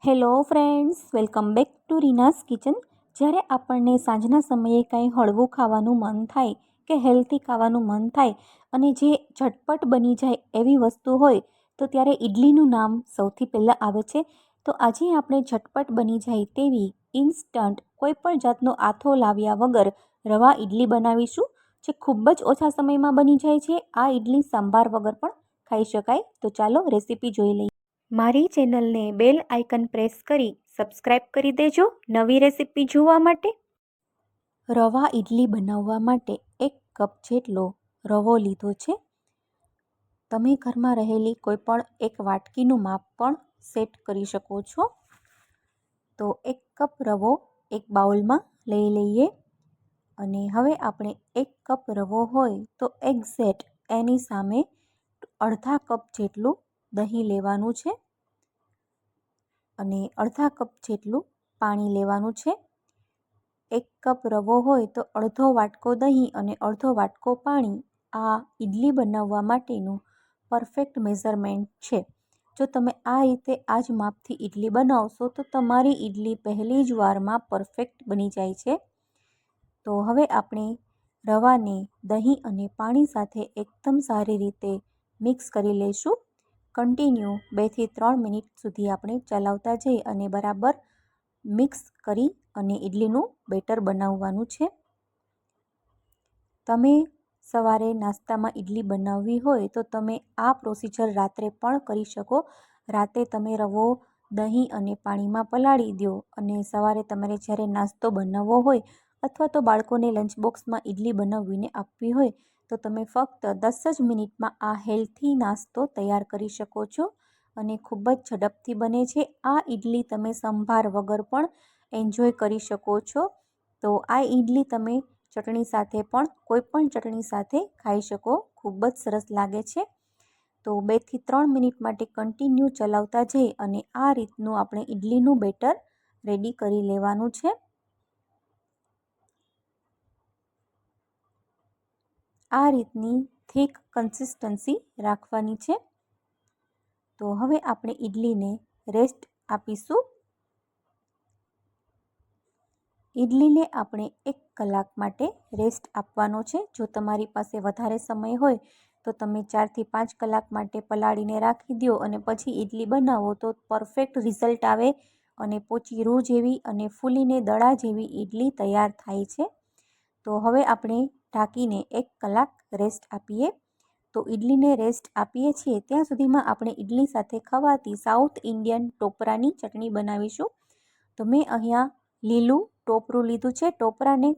Hello friends, welcome back to Reena's kitchen. જ્યારે આપણને સાંજના સમયે કંઈ હળવું ખાવાનું મન થાય કે હેલ્ધી ખાવાનું મન થાય અને જે ઝટપટ બની જાય એવી વસ્તુ હોય તો ત્યારે ઇડલીનું નામ સૌથી પહેલાં આવે છે. તો આજે આપણે ઝટપટ બની જાય તેવી ઇન્સ્ટન્ટ કોઈપણ જાતનો આથો લાવ્યા વગર રવા ઇડલી બનાવીશું, જે ખૂબ જ ઓછા સમયમાં બની જાય છે. આ ઇડલી સંભાર વગર પણ ખાઈ શકાય. તો ચાલો રેસીપી જોઈ લઈએ. મારી ચેનલને બેલ આઇકન પ્રેસ કરી સબસ્ક્રાઈબ કરી દેજો નવી રેસીપી જોવા માટે. રવા ઇડલી બનાવવા માટે 1 કપ જેટલો રવો લીધો છે. તમે ઘરમાં રહેલી કોઈપણ એક વાટકીનું માપ પણ સેટ કરી શકો છો. તો 1 કપ રવો એક બાઉલમાં લઈ લઈએ અને હવે આપણે 1 કપ રવો હોય તો એક્ઝેક્ટ એની સામે અડધા કપ જેટલું દહીં લેવાનું છે અને અડધા કપ જેટલું પાણી લેવાનું છે. 1 કપ રવો હોય તો અડધો વાટકો દહીં અને અડધો વાટકો પાણી આ ઇડલી બનાવવા માટેનું પરફેક્ટ મેઝરમેન્ટ છે. જો તમે આ રીતે આ જ માપથી ઇડલી બનાવશો તો તમારી ઇડલી પહેલી જ વારમાં પરફેક્ટ બની જાય છે. તો હવે આપણે રવાને દહીં અને પાણી સાથે એકદમ સારી રીતે મિક્સ કરી લઈશું. કન્ટિન્યુ 2 થી 3 મિનિટ સુધી આપણે ચલાવતા જઈ અને બરાબર મિક્સ કરી અને ઇડલીનું બેટર બનાવવાનું છે. તમે સવારે નાસ્તામાં ઇડલી બનાવવી હોય તો તમે આ પ્રોસિજર રાત્રે પણ કરી શકો. રાતે તમે રવો દહીં અને પાણીમાં પલાળી દો અને સવારે તમારે જ્યારે નાસ્તો બનાવવો હોય અથવા તો બાળકોને લંચ બોક્સમાં ઇડલી બનાવીને આપવી હોય તો તમે ફક્ત 10 જ મિનિટમાં આ હેલ્થી નાસ્તો તૈયાર કરી શકો છો અને ખૂબ જ ઝડપથી બને છે. આ ઇડલી તમે સંભાર વગર પણ એન્જોય કરી શકો છો. તો આ ઇડલી તમે ચટણી સાથે પણ કોઈ પણ ચટણી સાથે ખાઈ શકો. ખૂબ જ સરસ લાગે છે. તો 2 થી 3 મિનિટ માટે કન્ટિન્યુ ચલાવતા જઈ અને આ રીતનું આપણે ઇડલીનું બેટર રેડી કરી લેવાનું છે. આ રીતની થીક કન્સિસ્ટન્સી રાખવાની છે. તો હવે આપણે ઇડલીને રેસ્ટ આપીશું. ઇડલીને આપણે 1 કલાક માટે રેસ્ટ આપવાનો છે. જો તમારી પાસે વધારે સમય હોય તો તમે 4 થી 5 કલાક માટે પલાળીને રાખી દો અને પછી ઇડલી બનાવો તો પરફેક્ટ રિઝલ્ટ આવે અને પોચી રૂ જેવી અને ફૂલીને દડા જેવી ઇડલી તૈયાર થાય છે. તો હવે આપણે ઢાંકીને 1 કલાક રેસ્ટ આપીએ. તો ઇડલીને રેસ્ટ આપીએ છીએ ત્યાં સુધીમાં આપણે ઇડલી સાથે ખવાતી સાઉથ ઇન્ડિયન ટોપરાની ચટણી બનાવીશું. તો મેં અહીંયા લીલું ટોપરું લીધું છે. ટોપરાને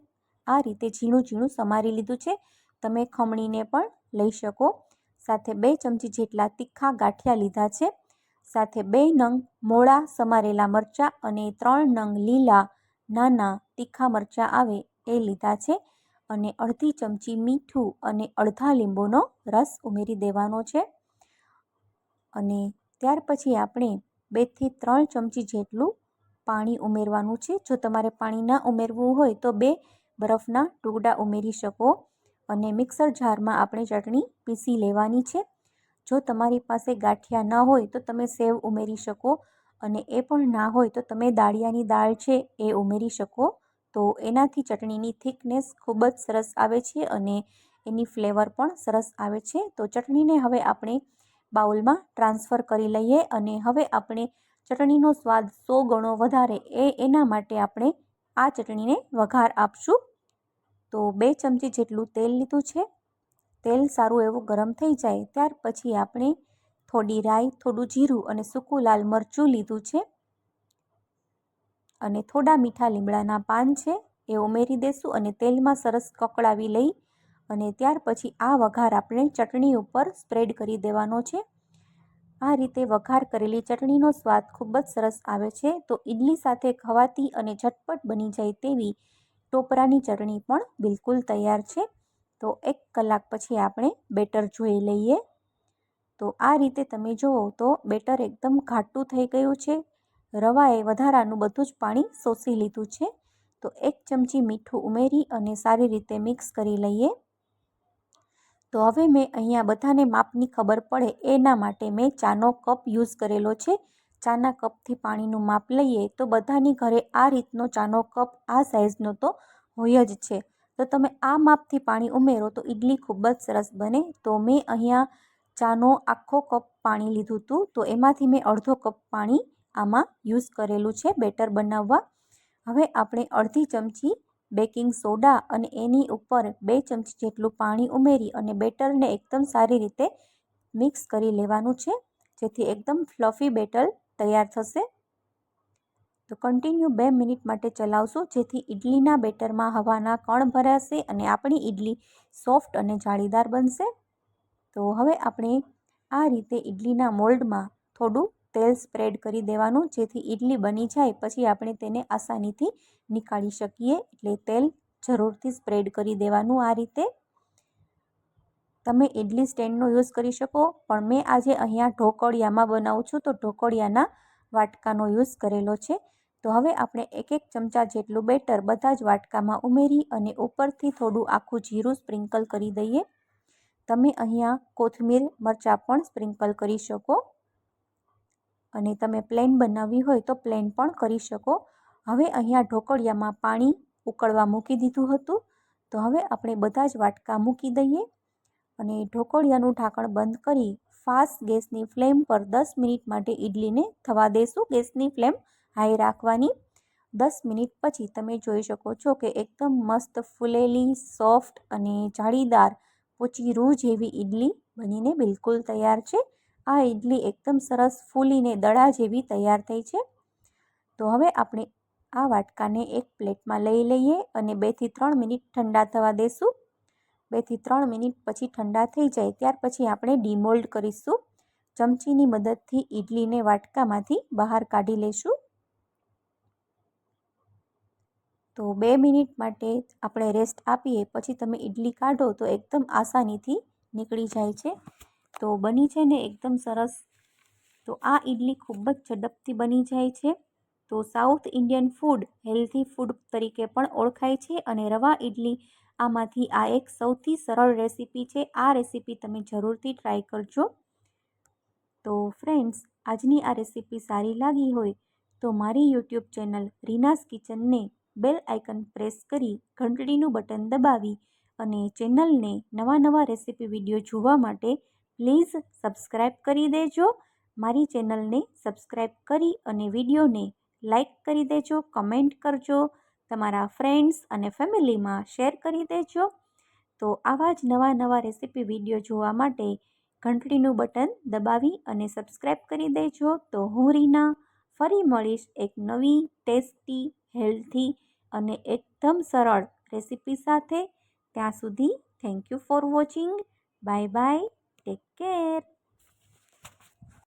આ રીતે ઝીણું ઝીણું સમારી લીધું છે. તમે ખમણીને પણ લઈ શકો. સાથે 2 ચમચી જેટલા તીખા ગાંઠિયા લીધા છે. સાથે 2 નંગ મોળા સમારેલા મરચાં અને 3 નંગ લીલા નાના તીખા મરચાં આવે એ લીધા છે અને અડધી ચમચી મીઠું અને અડધા લીંબુનો રસ ઉમેરી દેવાનો છે. અને ત્યાર પછી આપણે 2 થી 3 ચમચી જેટલું પાણી ઉમેરવાનું છે. જો તમારે પાણી ના ઉમેરવું હોય તો 2 બરફના ટુકડા ઉમેરી શકો અને મિક્સર જારમાં આપણે ચટણી પીસી લેવાની છે. જો તમારી પાસે ગાંઠિયા ન હોય તો તમે સેવ ઉમેરી શકો અને એ પણ ના હોય તો તમે દાળિયાની દાળ છે એ ઉમેરી શકો. તો એનાથી ચટણીની થિકનેસ ખૂબ જ સરસ આવે છે અને એની ફ્લેવર પણ સરસ આવે છે. તો ચટણીને હવે આપણે બાઉલમાં ટ્રાન્સફર કરી લઈએ અને હવે આપણે ચટણીનો સ્વાદ 100 ગણો વધારે એના માટે આપણે આ ચટણીને વઘાર આપશું. તો 2 ચમચી જેટલું તેલ લીધું છે. તેલ સારું એવું ગરમ થઈ જાય ત્યાર પછી આપણે થોડી રાઈ, થોડું જીરું અને સૂકું લાલ મરચું લીધું છે અને થોડા મીઠા લીમડાના પાન છે એ ઉમેરી દેશું અને તેલમાં સરસ કકડાવી લઈ અને ત્યાર પછી આ વઘાર આપણે ચટણી ઉપર સ્પ્રેડ કરી દેવાનો છે. આ રીતે વઘાર કરેલી ચટણીનો સ્વાદ ખૂબ જ સરસ આવે છે. તો ઇડલી સાથે ખવાતી અને ઝટપટ બની જાય તેવી ટોપરાની ચટણી પણ બિલકુલ તૈયાર છે. તો 1 કલાક પછી આપણે બેટર જોઈ લઈએ. તો આ રીતે તમે જુઓ તો બેટર એકદમ ઘાટું થઈ ગયું છે. રવાએ વધારાનું બધું જ પાણી શોષી લીધું છે. તો 1 ચમચી મીઠું ઉમેરી અને સારી રીતે મિક્સ કરી લઈએ. તો હવે મેં અહીંયા બધાને માપની ખબર પડે એના માટે મેં ચાનો કપ યુઝ કરેલો છે. ચાના કપથી પાણીનું માપ લઈએ તો બધાની ઘરે આ રીતનો ચાનો કપ આ સાઇઝનો તો હોય જ છે. તો તમે આ માપથી પાણી ઉમેરો તો ઇડલી ખૂબ જ સરસ બને. તો મેં અહીંયા ચાનો આખો કપ પાણી લીધું હતું, તો એમાંથી મેં અડધો કપ પાણી આમાં યુઝ કરેલું છે બેટર બનાવવા. હવે આપણે અડધી ચમચી બેકિંગ સોડા અને એની ઉપર 2 ચમચી જેટલું પાણી ઉમેરી અને બેટરને એકદમ સારી રીતે મિક્સ કરી લેવાનું છે, જેથી એકદમ ફ્લફી બેટર તૈયાર થશે. તો કન્ટિન્યુ 2 મિનિટ માટે ચલાવશું, જેથી ઇડલીના બેટરમાં હવાના કણ ભરાશે અને આપણી ઇડલી સોફ્ટ અને જાળીદાર બનશે. તો હવે આપણે આ રીતે ઇડલીના મોલ્ડમાં થોડું તેલ સ્પ્રેડ કરી દેવાનું, જેથી ઇડલી બની જાય પછી આપણે તેને આસાનીથી નીકાળી શકીએ. એટલે તેલ જરૂરથી સ્પ્રેડ કરી દેવાનું આ રીતે. તમે ઇડલી સ્ટેન્ડનો યુઝ કરી શકો, પણ મેં આજે અહીંયા ઢોકળિયામાં બનાવું છું, તો ઢોકળિયાના વાટકાનો યુઝ કરેલો છે. તો હવે આપણે 1-1 ચમચા જેટલું બેટર બધા જ વાટકામાં ઉમેરી અને ઉપરથી થોડું આખું જીરું સ્પ્રિંકલ કરી દઈએ. તમે અહીંયા કોથમીર મરચાં પણ સ્પ્રિંકલ કરી શકો અને તમે પ્લેન બનાવવી હોય તો પ્લેન પણ કરી શકો. હવે અહીંયા ઢોકળિયામાં પાણી ઉકળવા મૂકી દીધું હતું, તો હવે આપણે બધા જ વાટકા મૂકી દઈએ અને ઢોકળિયાનું ઢાંકણ બંધ કરી ફાસ્ટ ગેસની ફ્લેમ પર 10 મિનિટ માટે ઇડલીને થવા દેશું. ગેસની ફ્લેમ હાઈ રાખવાની. 10 મિનિટ પછી તમે જોઈ શકો છો કે એકદમ મસ્ત ફૂલેલી, સોફ્ટ અને જાળીદાર પોચી રૂ જેવી ઇડલી બનીને બિલકુલ તૈયાર છે. આ ઇડલી એકદમ સરસ ફૂલીને દડા જેવી તૈયાર થઈ છે. તો હવે આપણે આ વાટકાને એક પ્લેટમાં લઈ લઈએ અને 2 થી 3 મિનિટ ઠંડા થવા દેશું. 2 થી 3 મિનિટ પછી ઠંડા થઈ જાય ત્યાર પછી આપણે ડીમોલ્ડ કરીશું. ચમચીની મદદથી ઇડલીને વાટકામાંથી બહાર કાઢી લઈશું. તો 2 મિનિટ માટે આપણે રેસ્ટ આપીએ પછી તમે ઇડલી કાઢો તો એકદમ આસાનીથી નીકળી જાય છે. તો બની છે ને એકદમ સરસ. તો આ ઇડલી ખૂબ જ ઝડપથી બની જાય છે. તો south Indian food healthy food તરીકે પણ ઓળખાય છે અને રવા ઇડલી આમાંથી આ એક સૌથી સરળ રેસીપી છે. આ રેસીપી તમે જરૂરથી ટ્રાય કરજો. તો ફ્રેન્ડ્સ, આજની આ રેસીપી સારી લાગી હોય તો મારી યુટ્યુબ ચેનલ રીનાસ કિચનને બેલ આઇકન પ્રેસ કરી ઘંટડીનું બટન દબાવી અને ચેનલને નવા રેસીપી વિડીયો જોવા માટે પ્લીઝ સબસ્ક્રાઈબ કરી દેજો. મારી ચેનલને સબસ્ક્રાઈબ કરી અને વિડીયોને લાઈક કરી દેજો, કમેન્ટ કરજો, તમારા ફ્રેન્ડ્સ અને ફેમિલીમાં શેર કરી દેજો. તો આવા જ નવા રેસીપી વિડીયો જોવા માટે ઘંટડીનું બટન દબાવી અને સબસ્ક્રાઈબ કરી દેજો. તો હું રીના ફરી મળીશ એક નવી ટેસ્ટી, હેલ્ધી અને એકદમ સરળ રેસીપી સાથે. ત્યાં સુધી thank you for watching. Bye bye. Take care.